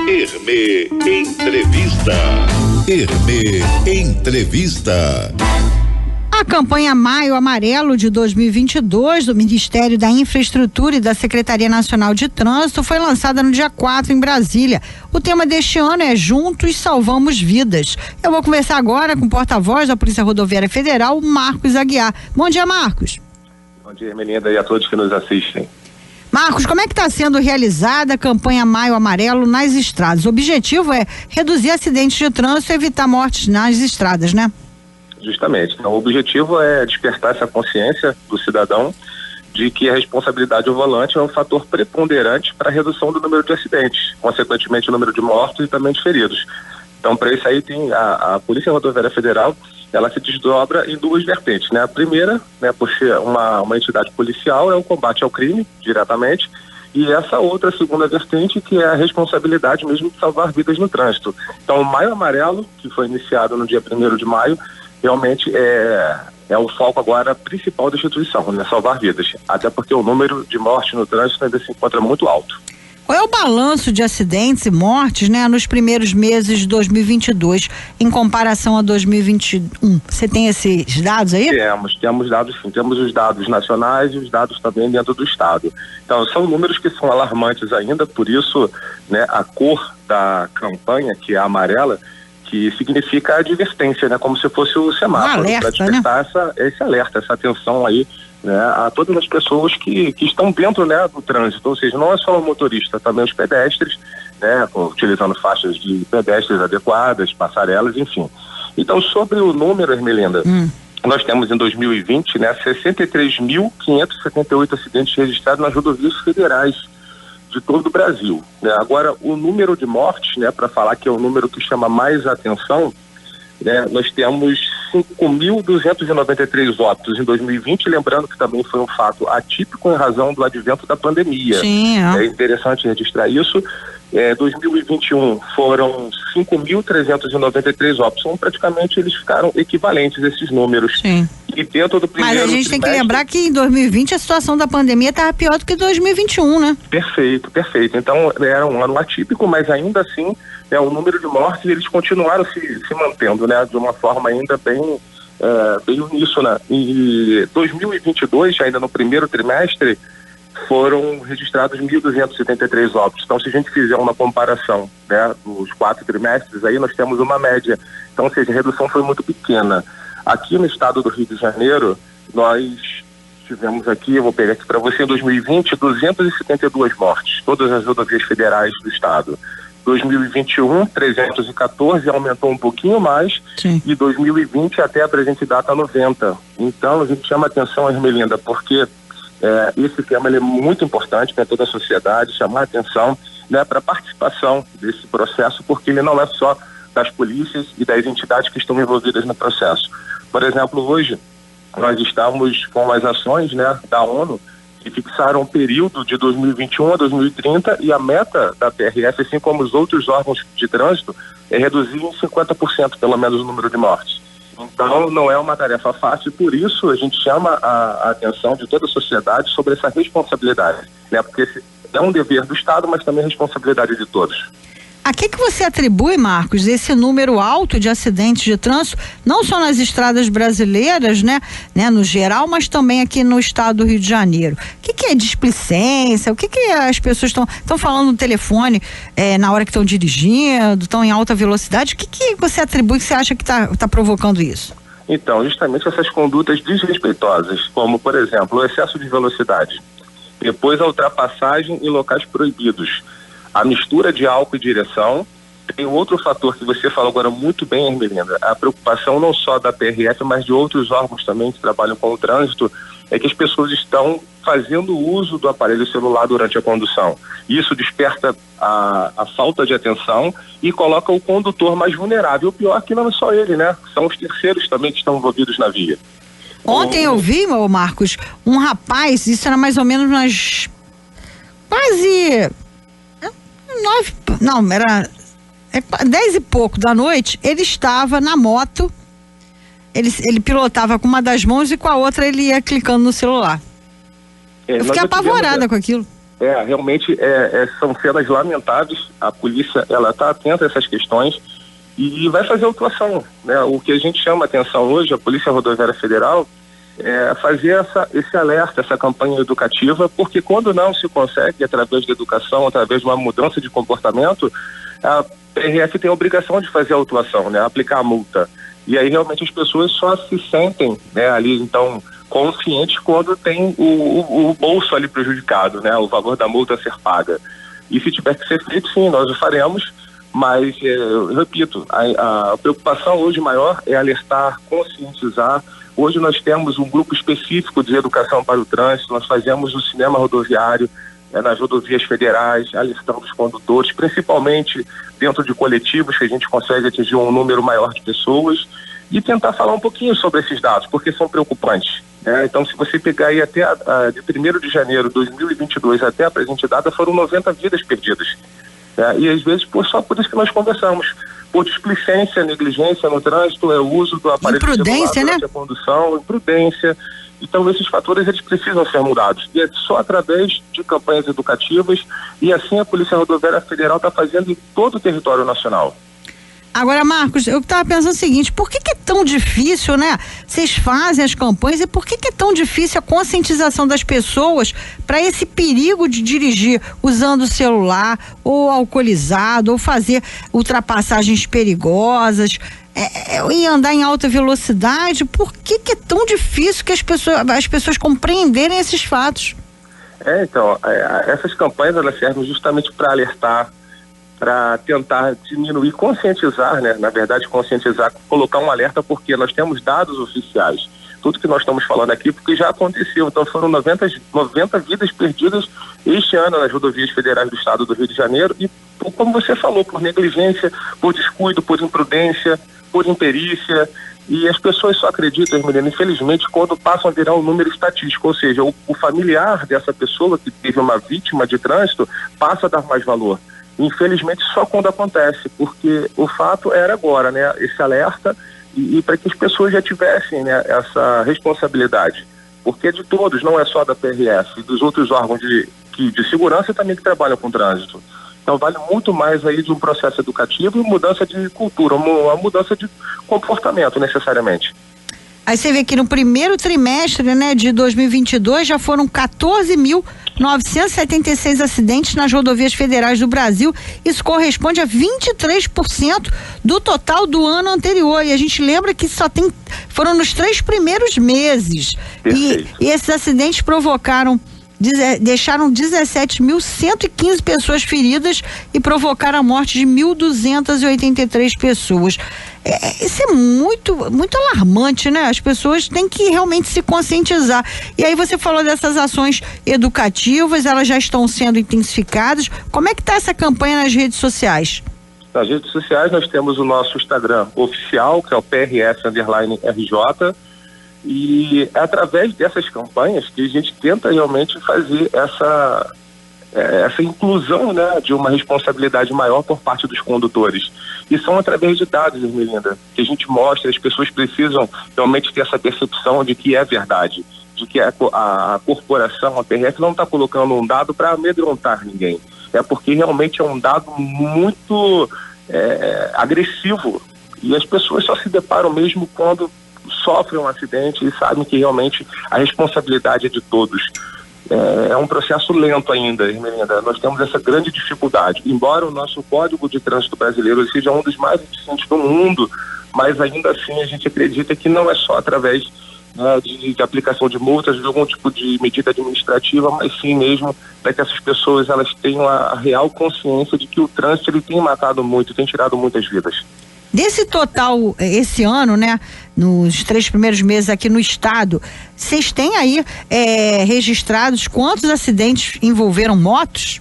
Hermê Entrevista. Hermê Entrevista. A campanha Maio Amarelo de 2022 do Ministério da Infraestrutura e da Secretaria Nacional de Trânsito foi lançada no dia 4 em Brasília. O tema deste ano é Juntos Salvamos Vidas. Eu vou conversar agora com o porta-voz da Polícia Rodoviária Federal, Marcos Aguiar. Bom dia, Marcos. Bom dia, Melinda, e a todos que nos assistem. Marcos, como é que está sendo realizada a campanha Maio Amarelo nas estradas? O objetivo é reduzir acidentes de trânsito e evitar mortes nas estradas, né? Justamente. Então, o objetivo é despertar essa consciência do cidadão de que a responsabilidade ao volante é um fator preponderante para a redução do número de acidentes, consequentemente o número de mortos e também de feridos. Então, para isso aí tem a Polícia Rodoviária Federal, ela se desdobra em duas vertentes, né? A primeira, né, por ser uma entidade policial, é o combate ao crime, diretamente, e essa outra segunda vertente, que é a responsabilidade mesmo de salvar vidas no trânsito. Então, o Maio Amarelo, que foi iniciado no dia 1º de maio, realmente é o foco agora principal da instituição, né? Salvar vidas, até porque o número de mortes no trânsito ainda se encontra muito alto. Qual é o balanço de acidentes e mortes, né, nos primeiros meses de 2022 em comparação a 2021? Você tem esses dados aí? Temos dados sim, temos os dados nacionais e os dados também dentro do estado. Então, são números que são alarmantes ainda, por isso, né, a cor da campanha, que é a amarela, que significa a advertência, né, como se fosse o semáforo, para despertar, né, esse alerta, essa atenção aí, né, a todas as pessoas que estão dentro, né, do trânsito, ou seja, não é só o motorista, também os pedestres, né, utilizando faixas de pedestres adequadas, passarelas, enfim. Então, sobre o número, Hermelinda, nós temos em 2020, né, 63.578 acidentes registrados nas rodovias federais de todo o Brasil, né? Agora, o número de mortes, né, para falar que é o número que chama mais atenção, né, nós temos 5.293 óbitos em 2020, lembrando que também foi um fato atípico em razão do advento da pandemia. Sim, é interessante registrar isso. 2021 foram 5.393 óbitos, então praticamente eles ficaram equivalentes esses números. Sim. E dentro do primeiro Mas a gente tem que lembrar que em 2020 a situação da pandemia estava pior do que 2021, né? Perfeito. Então era um ano atípico, mas ainda assim o número de mortes eles continuaram se mantendo, né, de uma forma ainda bem uníssona. E 2022, ainda no primeiro trimestre, foram registrados 1.273 óbitos. Então, se a gente fizer uma comparação, né, dos 4 trimestres, aí nós temos uma média. Então, ou seja, a redução foi muito pequena. Aqui no estado do Rio de Janeiro, nós tivemos aqui, eu vou pegar aqui para você, em 2020, 272 mortes, todas as rodovias federais do estado. 2021, 314, aumentou um pouquinho mais. Sim. E 2020, até a presente data, 90. Então, a gente chama atenção, Hermelinda, porque esse tema ele é muito importante para toda a sociedade, chamar a atenção, né, para a participação desse processo, porque ele não é só das polícias e das entidades que estão envolvidas no processo. Por exemplo, hoje nós estamos com as ações, né, da ONU, que fixaram o período de 2021 a 2030 e a meta da PRF, assim como os outros órgãos de trânsito, é reduzir em 50% pelo menos o número de mortes. Então, não é uma tarefa fácil, por isso a gente chama a atenção de toda a sociedade sobre essa responsabilidade, né? Porque é um dever do Estado, mas também é responsabilidade de todos. A que você atribui, Marcos, esse número alto de acidentes de trânsito, não só nas estradas brasileiras, né, no geral, mas também aqui no estado do Rio de Janeiro? O que é displicência? O que as pessoas estão falando no telefone na hora que estão dirigindo, estão em alta velocidade? O que você atribui, que você acha que tá provocando isso? Então, justamente essas condutas desrespeitosas, como, por exemplo, o excesso de velocidade, depois a ultrapassagem em locais proibidos, a mistura de álcool e direção. Tem outro fator que você falou agora muito bem, Hermelinda, a preocupação não só da PRF, mas de outros órgãos também que trabalham com o trânsito, é que as pessoas estão fazendo uso do aparelho celular durante a condução. Isso desperta a falta de atenção e coloca o condutor mais vulnerável. O pior é que não é só ele, né? São os terceiros também que estão envolvidos na via. Ontem eu vi, Marcos, um rapaz, isso era mais ou menos umas quase 10 e pouco da noite, ele estava na moto, ele pilotava com uma das mãos e com a outra ele ia clicando no celular. Eu fiquei apavorada com aquilo. Realmente são cenas lamentáveis. A polícia, ela está atenta a essas questões e vai fazer autuação, né? O que a gente chama atenção hoje, a Polícia Rodoviária Federal, é fazer esse alerta, essa campanha educativa, porque quando não se consegue, através da educação, através de uma mudança de comportamento, a PRF tem a obrigação de fazer a autuação, né? Aplicar a multa. E aí realmente as pessoas só se sentem, né, ali, então, conscientes quando tem o bolso ali prejudicado, né? O valor da multa a ser paga. E se tiver que ser feito, sim, nós o faremos, mas, eu repito, a preocupação hoje maior é alertar, conscientizar. Hoje nós temos um grupo específico de educação para o trânsito, nós fazemos o cinema rodoviário, nas rodovias federais, alertando os condutores, principalmente dentro de coletivos, que a gente consegue atingir um número maior de pessoas, e tentar falar um pouquinho sobre esses dados, porque são preocupantes, né? Então, se você pegar aí até de 1º de janeiro de 2022 até a presente data, foram 90 vidas perdidas. E às vezes só por isso que nós conversamos, por displicência, negligência no trânsito, o uso do aparelho celular durante a condução, imprudência. Então esses fatores eles precisam ser mudados, e é só através de campanhas educativas, e assim a Polícia Rodoviária Federal está fazendo em todo o território nacional. Agora, Marcos, eu estava pensando o seguinte, por que é tão difícil, né? Vocês fazem as campanhas, e por que é tão difícil a conscientização das pessoas para esse perigo de dirigir usando o celular, ou alcoolizado, ou fazer ultrapassagens perigosas, e andar em alta velocidade? Por que é tão difícil que as pessoas compreenderem esses fatos? Então, essas campanhas elas servem justamente para alertar, para tentar diminuir, conscientizar, né? Na verdade, conscientizar, colocar um alerta, porque nós temos dados oficiais. Tudo que nós estamos falando aqui, porque já aconteceu. Então, foram 90 vidas perdidas este ano nas rodovias federais do estado do Rio de Janeiro, e, como você falou, por negligência, por descuido, por imprudência, por imperícia. E as pessoas só acreditam, menina, infelizmente, quando passam a virar um número estatístico, ou seja, o familiar dessa pessoa que teve uma vítima de trânsito passa a dar mais valor. Infelizmente, só quando acontece, porque o fato era agora, né? Esse alerta, e para que as pessoas já tivessem, né, essa responsabilidade, porque é de todos, não é só da PRF, e dos outros órgãos de segurança também que trabalham com trânsito. Então vale muito mais aí de um processo educativo e mudança de cultura, uma mudança de comportamento necessariamente. Aí você vê que no primeiro trimestre, né, de 2022 já foram 14.976 acidentes nas rodovias federais do Brasil. Isso corresponde a 23% do total do ano anterior. E a gente lembra que foram nos 3 primeiros meses. E esses acidentes deixaram 17.115 pessoas feridas e provocaram a morte de 1.283 pessoas. Isso é muito, muito alarmante, né? As pessoas têm que realmente se conscientizar. E aí você falou dessas ações educativas, elas já estão sendo intensificadas. Como é que está essa campanha nas redes sociais? Nas redes sociais nós temos o nosso Instagram oficial, que é o PRF_RJ, e é através dessas campanhas que a gente tenta realmente fazer essa inclusão, né, de uma responsabilidade maior por parte dos condutores. E são através de dados, Ermelinda, que a gente mostra, as pessoas precisam realmente ter essa percepção de que é verdade, de que a corporação, a PRF, não está colocando um dado para amedrontar ninguém. É porque realmente é um dado muito agressivo, e as pessoas só se deparam mesmo quando sofrem um acidente e sabem que realmente a responsabilidade é de todos. É um processo lento ainda, Ermelinda. Nós temos essa grande dificuldade. Embora o nosso Código de Trânsito brasileiro seja um dos mais eficientes do mundo, mas ainda assim a gente acredita que não é só através, né, de aplicação de multas, de algum tipo de medida administrativa, mas sim mesmo para que essas pessoas elas tenham a real consciência de que o trânsito ele tem matado muito, tem tirado muitas vidas. Desse total, esse ano, né, nos 3 primeiros meses aqui no estado, vocês têm aí registrados quantos acidentes envolveram motos?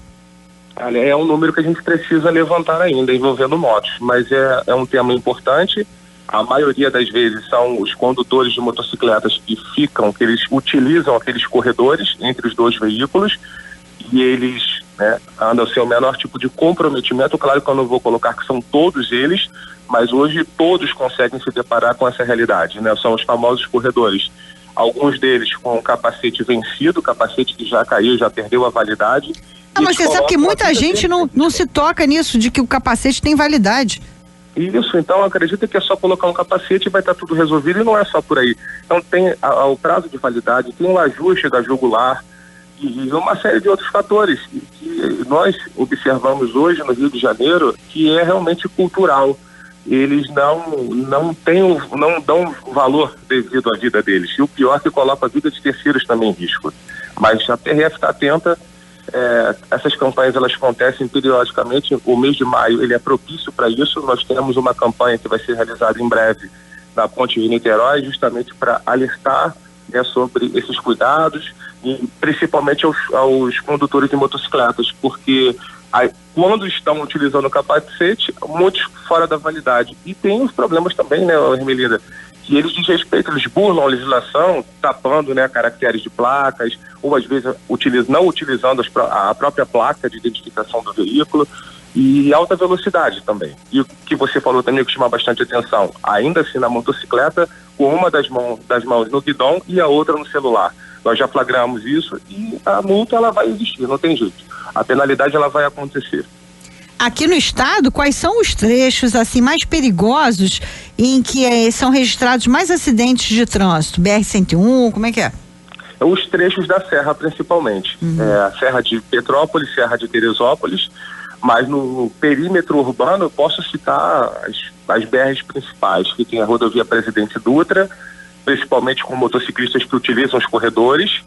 Olha, é um número que a gente precisa levantar ainda, envolvendo motos, mas é um tema importante. A maioria das vezes são os condutores de motocicletas que eles utilizam aqueles corredores entre os 2 veículos, e eles, né, andam sem o menor tipo de comprometimento. Claro que eu não vou colocar que são todos eles, mas hoje todos conseguem se deparar com essa realidade, né? São os famosos corredores. alguns deles com capacete vencido, capacete que já caiu, já perdeu a validade. Mas você sabe que muita gente não se toca nisso, de que o capacete tem validade. Isso, então acredita que é só colocar um capacete e vai estar tudo resolvido, e não é só por aí. Então tem o prazo de validade, tem um ajuste da jugular e uma série de outros fatores que nós observamos hoje no Rio de Janeiro, que é realmente cultural. Eles não dão valor devido à vida deles. E o pior é que coloca a vida de terceiros também em risco. Mas a PRF está atenta. Essas campanhas elas acontecem periodicamente. O mês de maio ele é propício para isso. Nós temos uma campanha que vai ser realizada em breve na Ponte de Niterói, justamente para alertar, né, sobre esses cuidados e principalmente aos condutores de motocicletas, porque quando estão utilizando o capacete, muitos fora da validade. E tem os problemas também, né, Hermelinda, que eles desrespeitam, eles burlam a legislação, tapando, né, caracteres de placas, ou às vezes não utilizando a própria placa de identificação do veículo, e alta velocidade também. E o que você falou também que chama bastante atenção, ainda assim na motocicleta, com uma das mãos no guidão e a outra no celular. Nós já flagramos isso e a multa ela vai existir, não tem jeito. A penalidade ela vai acontecer. Aqui no estado, quais são os trechos assim mais perigosos em que são registrados mais acidentes de trânsito? BR-101, como é que é? Os trechos da Serra, principalmente. A Serra de Petrópolis, Serra de Teresópolis, mas no perímetro urbano eu posso citar as BRs principais, que tem a rodovia Presidente Dutra, principalmente com motociclistas que utilizam os corredores.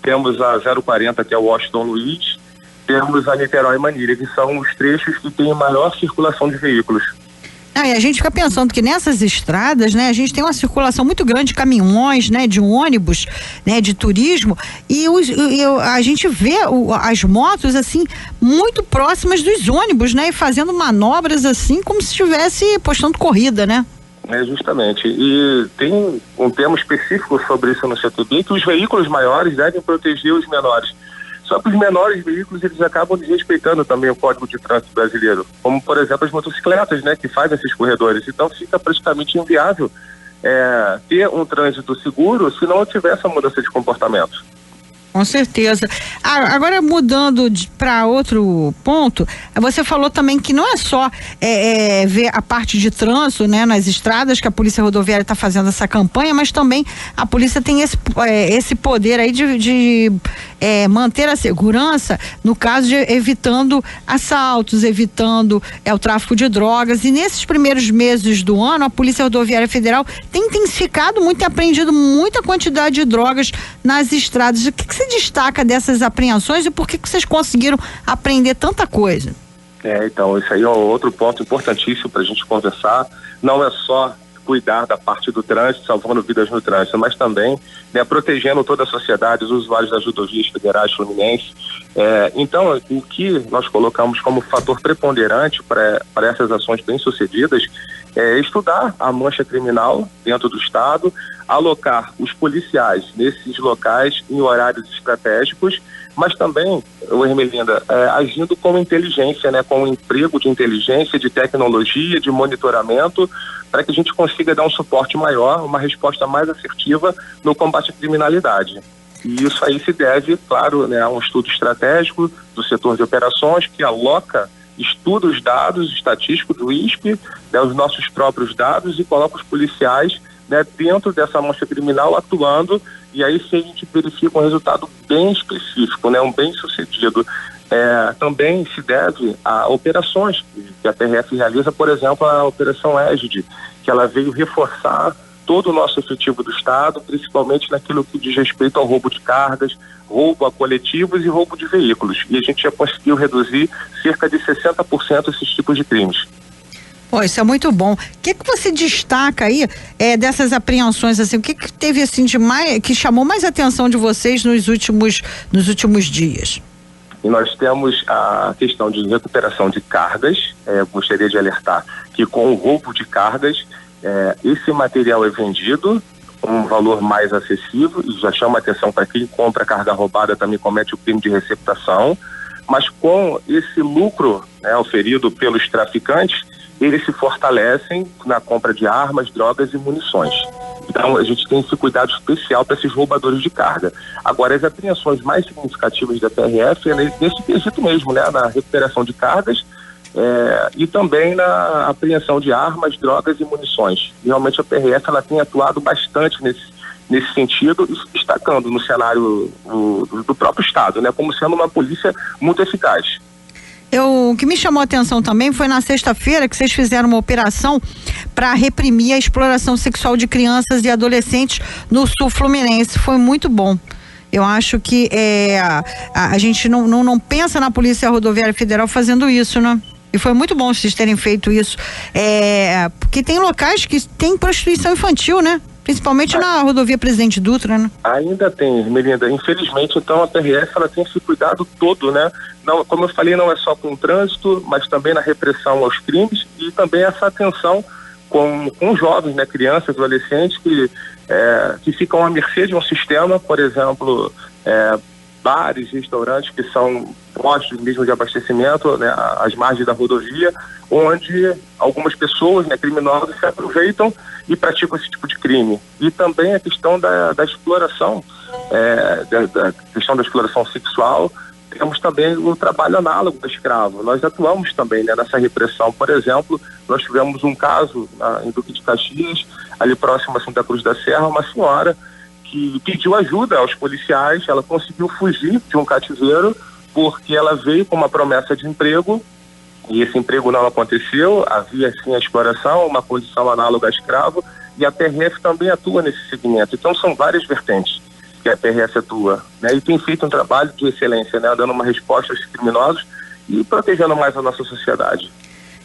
Temos a 040, que é o Washington Luiz. Temos a Niterói Manilha, que são os trechos que têm maior circulação de veículos. E a gente fica pensando que nessas estradas, né, a gente tem uma circulação muito grande de caminhões, né, de ônibus, né, de turismo, e a gente vê as motos assim muito próximas dos ônibus, né, e fazendo manobras assim como se estivesse postando corrida, né? Justamente. E tem um tema específico sobre isso no CTB, que os veículos maiores devem proteger os menores. Só que os menores veículos, eles acabam desrespeitando também o Código de Trânsito brasileiro, como, por exemplo, as motocicletas, né, que fazem esses corredores. Então, fica praticamente inviável ter um trânsito seguro se não tiver essa mudança de comportamento. Com certeza. Agora, mudando para outro ponto, você falou também que não é só ver a parte de trânsito, né, nas estradas, que a Polícia Rodoviária está fazendo essa campanha, mas também a polícia tem esse poder aí de manter a segurança, no caso de evitando assaltos, evitando o tráfico de drogas. E nesses primeiros meses do ano, a Polícia Rodoviária Federal tem intensificado muito e apreendido muita quantidade de drogas nas estradas. O que você destaca dessas apreensões e por que vocês conseguiram apreender tanta coisa? Então, isso aí é outro ponto importantíssimo para a gente conversar. Não é só cuidar da parte do trânsito, salvando vidas no trânsito, mas também, né, protegendo toda a sociedade, os usuários das rodovias federais fluminenses. Então, o que nós colocamos como fator preponderante para essas ações bem-sucedidas é estudar a mancha criminal dentro do estado, alocar os policiais nesses locais em horários estratégicos, mas também, Hermelinda, agindo com inteligência, né, com o emprego de inteligência, de tecnologia, de monitoramento, para que a gente consiga dar um suporte maior, uma resposta mais assertiva no combate à criminalidade. E isso aí se deve, claro, né, a um estudo estratégico do setor de operações que aloca, estuda os dados estatísticos do ISP, né, os nossos próprios dados, e coloca os policiais, né, dentro dessa mancha criminal atuando, e aí sim a gente verifica um resultado bem específico, né, um bem sucedido. Também se deve a operações que a PRF realiza, por exemplo, a Operação Égide, que ela veio reforçar todo o nosso efetivo do Estado, principalmente naquilo que diz respeito ao roubo de cargas, roubo a coletivos e roubo de veículos. E a gente já conseguiu reduzir cerca de 60% esses tipos de crimes. Isso é muito bom. O que você destaca aí dessas apreensões, assim, o que teve assim de mais, que chamou mais atenção de vocês nos últimos dias? E nós temos a questão de recuperação de cargas. Gostaria de alertar que com o roubo de cargas, esse material é vendido com um valor mais acessível, e já chama atenção para quem compra carga roubada também comete o crime de receptação, mas com esse lucro, né, oferido pelos traficantes, eles se fortalecem na compra de armas, drogas e munições. Então, a gente tem esse cuidado especial para esses roubadores de carga. Agora, as apreensões mais significativas da PRF é nesse quesito mesmo, né? Na recuperação de cargas e também na apreensão de armas, drogas e munições. Realmente, a PRF ela tem atuado bastante nesse sentido, e se destacando no cenário do próprio Estado, né? Como sendo uma polícia muito eficaz. O que me chamou a atenção também foi na sexta-feira que vocês fizeram uma operação para reprimir a exploração sexual de crianças e adolescentes no sul fluminense. Foi muito bom. Eu acho que a gente não pensa na Polícia Rodoviária Federal fazendo isso, né? E foi muito bom vocês terem feito isso. Porque tem locais que tem prostituição infantil, né? Principalmente na rodovia Presidente Dutra, né? Ainda tem, Melinda. Infelizmente, então, a PRF ela tem esse cuidado todo, né? Não, como eu falei, não é só com o trânsito, mas também na repressão aos crimes e também essa atenção com jovens, né? Crianças, adolescentes que ficam à mercê de um sistema, por exemplo, bares, restaurantes que são postos mesmo de abastecimento, né, às margens da rodovia, onde algumas pessoas, né, criminosas se aproveitam e praticam esse tipo de crime. E também a questão da exploração, da questão da exploração sexual. Temos também o trabalho análogo da escravo. Nós atuamos também, né, nessa repressão. Por exemplo, nós tivemos um caso em Duque de Caxias, ali próximo a Santa Cruz da Serra, uma senhora que pediu ajuda aos policiais. Ela conseguiu fugir de um cativeiro porque ela veio com uma promessa de emprego e esse emprego não aconteceu. Havia sim a exploração, uma condição análoga a escravo, e a PRF também atua nesse segmento. Então são várias vertentes que a PRF atua, né? E tem feito um trabalho de excelência, né? Dando uma resposta aos criminosos e protegendo mais a nossa sociedade.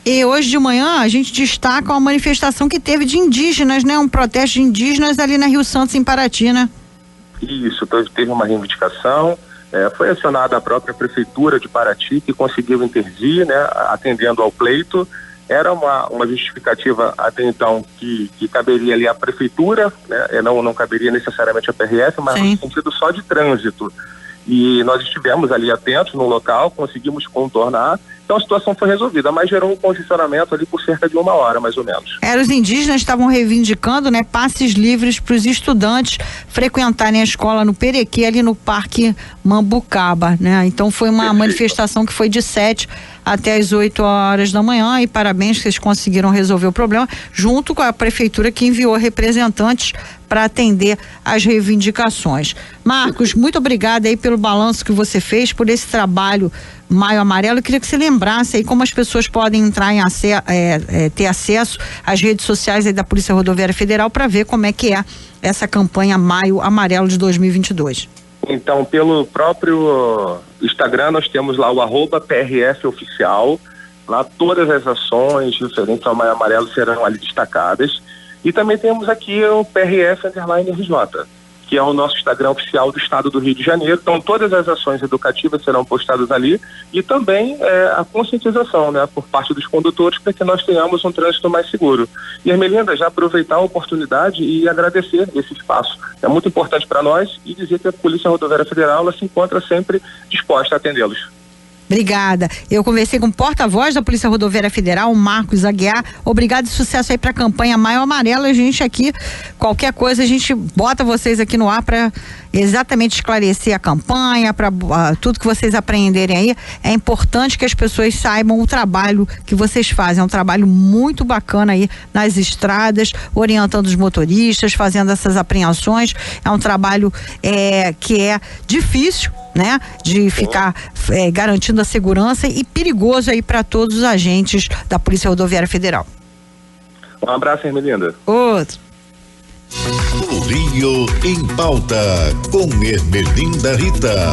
E hoje de manhã a gente destaca uma manifestação que teve de indígenas, né? Um protesto de indígenas ali na Rio Santos, em Paraty, né? Isso, teve uma reivindicação, foi acionada a própria Prefeitura de Paraty, que conseguiu intervir, né? Atendendo ao pleito. Era uma justificativa até então que caberia ali à Prefeitura, né? Não caberia necessariamente à PRF, mas no sentido só de trânsito. E nós estivemos ali atentos no local, conseguimos contornar, então a situação foi resolvida, mas gerou um congestionamento ali por cerca de 1 hora, mais ou menos. Os indígenas estavam reivindicando, né, passes livres para os estudantes frequentarem a escola no Perequê, ali no Parque Mambucaba, né? Então foi uma manifestação que foi de 7 até as 8 horas da manhã, e parabéns que vocês conseguiram resolver o problema, junto com a Prefeitura, que enviou representantes para atender as reivindicações. Marcos, muito obrigada aí pelo balanço que você fez, por esse trabalho Maio Amarelo. Eu queria que você lembrasse aí como as pessoas podem entrar ter acesso às redes sociais aí da Polícia Rodoviária Federal para ver como é que é essa campanha Maio Amarelo de 2022. Então, pelo próprio Instagram, nós temos lá o @PRFOficial. Lá todas as ações referentes ao Maio Amarelo serão ali destacadas. E também temos aqui o PRF_RJ, que é o nosso Instagram oficial do Estado do Rio de Janeiro. Então, todas as ações educativas serão postadas ali, e também a conscientização, né, por parte dos condutores, para que nós tenhamos um trânsito mais seguro. E, Ermelinda, já aproveitar a oportunidade e agradecer esse espaço. É muito importante para nós, e dizer que a Polícia Rodoviária Federal ela se encontra sempre disposta a atendê-los. Obrigada. Eu conversei com o porta-voz da Polícia Rodoviária Federal, o Marcos Aguiar. Obrigado e sucesso aí para a campanha Maio Amarelo. A gente aqui, qualquer coisa, a gente bota vocês aqui no ar para exatamente esclarecer a campanha, para tudo que vocês aprenderem aí. É importante que as pessoas saibam o trabalho que vocês fazem. É um trabalho muito bacana aí nas estradas, orientando os motoristas, fazendo essas apreensões. É um trabalho que é difícil, né? De ficar garantindo a segurança, e perigoso aí para todos os agentes da Polícia Rodoviária Federal. Um abraço, Ermelinda. Outro. O Rio em Pauta, com Ermelinda Rita.